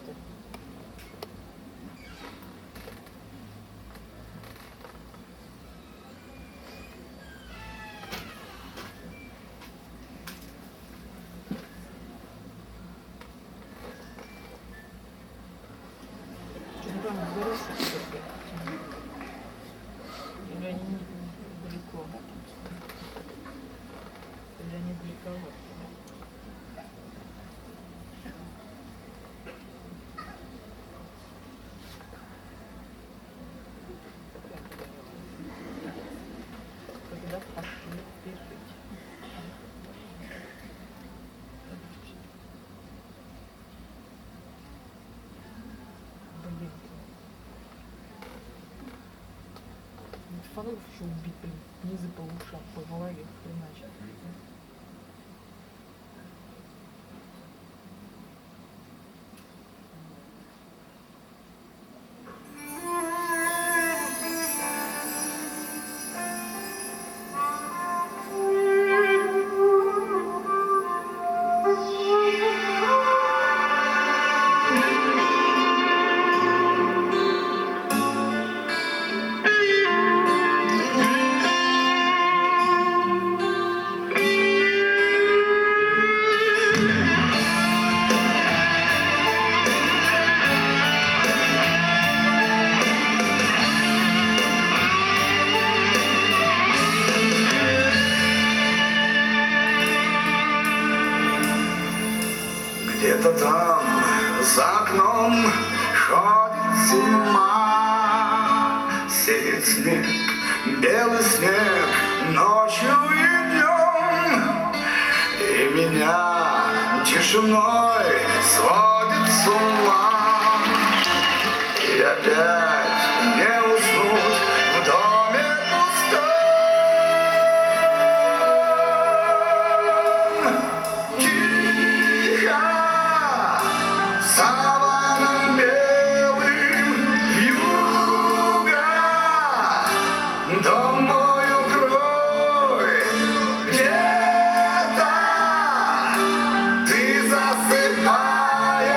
бачите. Или они далеко? Или они далековато? Когда пошли спешить. Блин. Фотограф еще убить, блин, низы по ушам, по голове, иначе. Где-то там за окном ходит зима, сеет снег, белый снег ночью и днем, и меня тишиной сводит с ума. И опять не уснуть в доме пустом. Тихо саваном белым вьюга, дом мой укрой, где-то ты засыпаешь.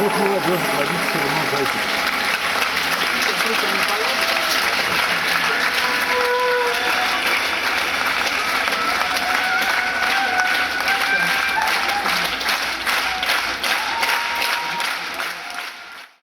Вот молодежь, традиция, ну, зайти.